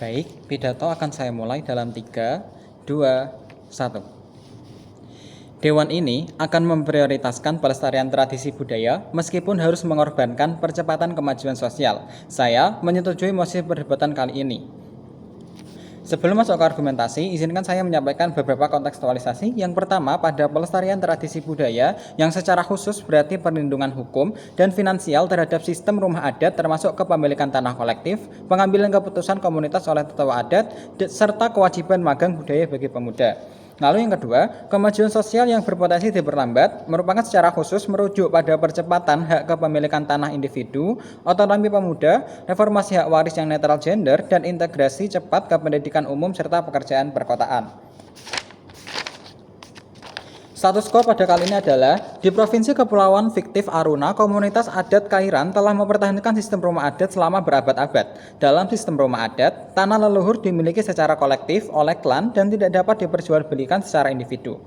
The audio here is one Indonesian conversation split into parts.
Baik, pidato akan saya mulai dalam 3, 2, 1. Dewan ini akan memprioritaskan pelestarian tradisi budaya meskipun harus mengorbankan percepatan kemajuan sosial. Saya menyetujui mosi perdebatan kali ini. Sebelum masuk ke argumentasi, izinkan saya menyampaikan beberapa kontekstualisasi. Yang pertama, pada pelestarian tradisi budaya yang secara khusus berarti perlindungan hukum dan finansial terhadap sistem rumah adat termasuk kepemilikan tanah kolektif, pengambilan keputusan komunitas oleh tetua adat, serta kewajiban magang budaya bagi pemuda. Lalu yang kedua, kemajuan sosial yang berpotensi diperlambat merupakan secara khusus merujuk pada percepatan hak kepemilikan tanah individu, otonomi pemuda, reformasi hak waris yang netral gender, dan integrasi cepat ke pendidikan umum serta pekerjaan perkotaan. Status quo pada kali ini adalah, di Provinsi Kepulauan Fiktif Aruna, komunitas adat Kairan telah mempertahankan sistem rumah adat selama berabad-abad. Dalam sistem rumah adat, tanah leluhur dimiliki secara kolektif oleh klan dan tidak dapat diperjualbelikan secara individu.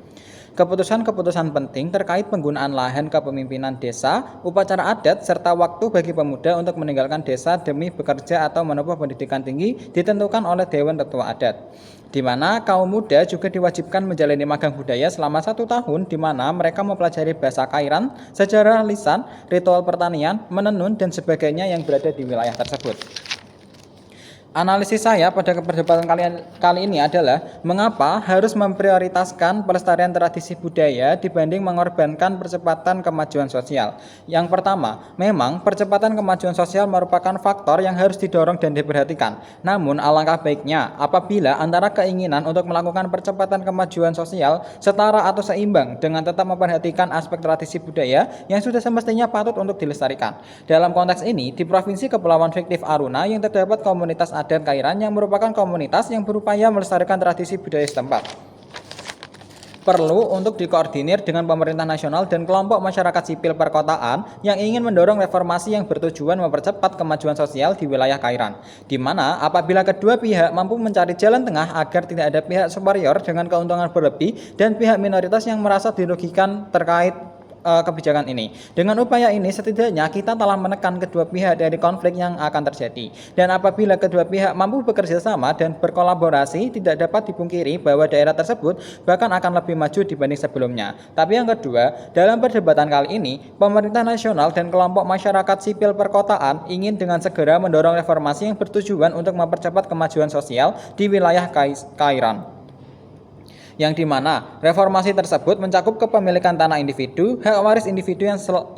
Keputusan-keputusan penting terkait penggunaan lahan kepemimpinan desa, upacara adat, serta waktu bagi pemuda untuk meninggalkan desa demi bekerja atau menempuh pendidikan tinggi ditentukan oleh Dewan Tetua Adat, di mana kaum muda juga diwajibkan menjalani magang budaya selama 1 tahun, di mana mereka mempelajari bahasa Kairan, sejarah lisan, ritual pertanian, menenun, dan sebagainya yang berada di wilayah tersebut. Analisis saya pada perdebatan kali ini adalah mengapa harus memprioritaskan pelestarian tradisi budaya dibanding mengorbankan percepatan kemajuan sosial. Yang pertama, memang percepatan kemajuan sosial merupakan faktor yang harus didorong dan diperhatikan. Namun alangkah baiknya apabila antara keinginan untuk melakukan percepatan kemajuan sosial setara atau seimbang dengan tetap memperhatikan aspek tradisi budaya yang sudah semestinya patut untuk dilestarikan. Dalam konteks ini, di Provinsi Kepulauan Fiktif Aruna yang terdapat komunitas adat Kairan yang merupakan komunitas yang berupaya melestarikan tradisi budaya setempat, perlu untuk dikoordinir dengan pemerintah nasional dan kelompok masyarakat sipil perkotaan yang ingin mendorong reformasi yang bertujuan mempercepat kemajuan sosial di wilayah Kairan, di mana apabila kedua pihak mampu mencari jalan tengah agar tidak ada pihak superior dengan keuntungan berlebih dan pihak minoritas yang merasa dirugikan terkait kebijakan ini. Dengan upaya ini setidaknya kita telah menekan kedua pihak dari konflik yang akan terjadi. Dan apabila kedua pihak mampu bekerja sama dan berkolaborasi, tidak dapat dipungkiri bahwa daerah tersebut bahkan akan lebih maju dibanding sebelumnya. Tapi yang kedua, dalam perdebatan kali ini, pemerintah nasional dan kelompok masyarakat sipil perkotaan ingin dengan segera mendorong reformasi yang bertujuan untuk mempercepat kemajuan sosial di wilayah Kairan, yang dimana reformasi tersebut mencakup kepemilikan tanah individu, hak waris individu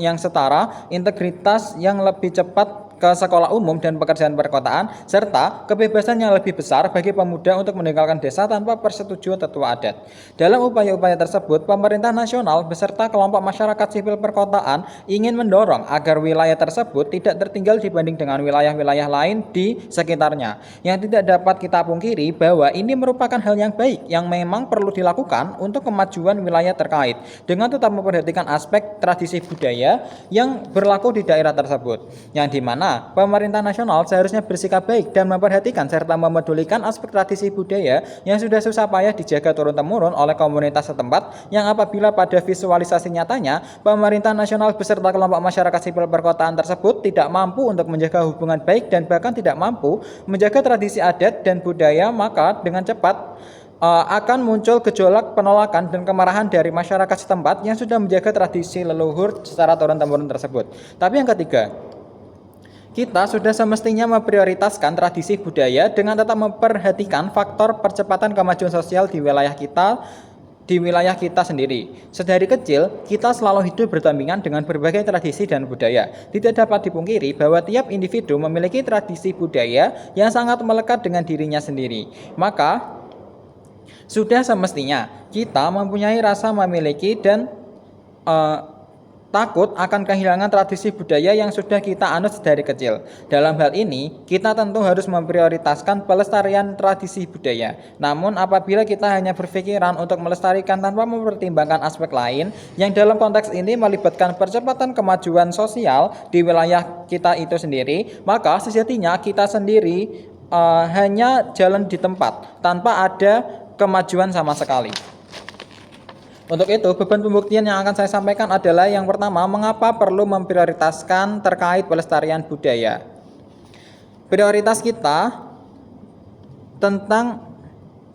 yang setara, integritas yang lebih cepat ke sekolah umum dan pekerjaan perkotaan, serta kebebasan yang lebih besar bagi pemuda untuk meninggalkan desa tanpa persetujuan tetua adat. Dalam upaya-upaya tersebut, pemerintah nasional beserta kelompok masyarakat sipil perkotaan ingin mendorong agar wilayah tersebut tidak tertinggal dibanding dengan wilayah-wilayah lain di sekitarnya. Yang tidak dapat kita pungkiri bahwa ini merupakan hal yang baik yang memang perlu dilakukan untuk kemajuan wilayah terkait, dengan tetap memperhatikan aspek tradisi budaya yang berlaku di daerah tersebut, yang dimana pemerintah nasional seharusnya bersikap baik dan memperhatikan serta memedulikan aspek tradisi budaya yang sudah susah payah dijaga turun-temurun oleh komunitas setempat, yang apabila pada visualisasi nyatanya pemerintah nasional beserta kelompok masyarakat sipil perkotaan tersebut tidak mampu untuk menjaga hubungan baik dan bahkan tidak mampu menjaga tradisi adat dan budaya, maka dengan cepat akan muncul gejolak penolakan dan kemarahan dari masyarakat setempat yang sudah menjaga tradisi leluhur secara turun-temurun tersebut. Tapi yang ketiga, kita sudah semestinya memprioritaskan tradisi budaya dengan tetap memperhatikan faktor percepatan kemajuan sosial di wilayah kita sendiri. Sedari kecil, kita selalu hidup berdampingan dengan berbagai tradisi dan budaya. Tidak dapat dipungkiri bahwa tiap individu memiliki tradisi budaya yang sangat melekat dengan dirinya sendiri. Maka sudah semestinya kita mempunyai rasa memiliki dan takut akan kehilangan tradisi budaya yang sudah kita anut dari kecil. Dalam hal ini, kita tentu harus memprioritaskan pelestarian tradisi budaya. Namun apabila kita hanya berpikiran untuk melestarikan tanpa mempertimbangkan aspek lain, yang dalam konteks ini melibatkan percepatan kemajuan sosial di wilayah kita itu sendiri, maka sejatinya kita sendiri hanya jalan di tempat tanpa ada kemajuan sama sekali. Untuk itu, beban pembuktian yang akan saya sampaikan adalah yang pertama, mengapa perlu memprioritaskan terkait pelestarian budaya. Prioritas kita tentang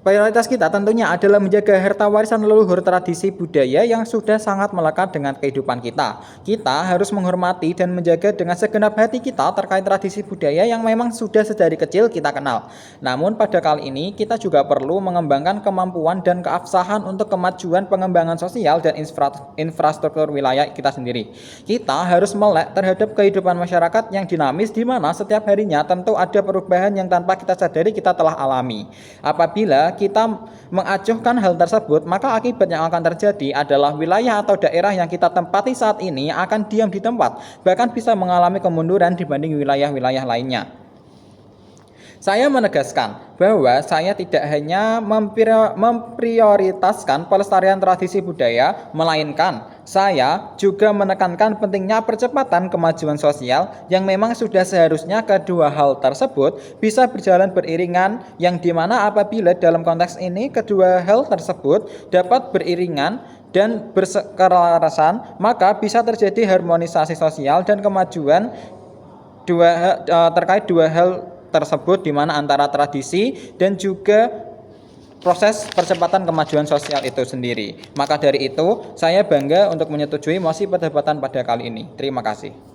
prioritas kita tentunya adalah menjaga harta warisan leluhur tradisi budaya yang sudah sangat melekat dengan kehidupan kita. Kita harus menghormati dan menjaga dengan segenap hati kita terkait tradisi budaya yang memang sudah sedari kecil kita kenal. Namun pada kali ini kita juga perlu mengembangkan kemampuan dan keabsahan untuk kemajuan pengembangan sosial dan infrastruktur wilayah kita sendiri. Kita harus melek terhadap kehidupan masyarakat yang dinamis di mana setiap harinya tentu ada perubahan yang tanpa kita sadari kita telah alami. Apabila kita mengacuhkan hal tersebut, maka akibat yang akan terjadi adalah wilayah atau daerah yang kita tempati saat ini akan diam di tempat, bahkan bisa mengalami kemunduran dibanding wilayah-wilayah lainnya. Saya menegaskan bahwa saya tidak hanya memprioritaskan pelestarian tradisi budaya, melainkan saya juga menekankan pentingnya percepatan kemajuan sosial yang memang sudah seharusnya kedua hal tersebut bisa berjalan beriringan, yang dimana apabila dalam konteks ini kedua hal tersebut dapat beriringan dan bersekelasan, maka bisa terjadi harmonisasi sosial dan kemajuan terkait dua hal tersebut, di mana antara tradisi dan juga proses percepatan kemajuan sosial itu sendiri. Maka dari itu, saya bangga untuk menyetujui mosi perdebatan pada kali ini. Terima kasih.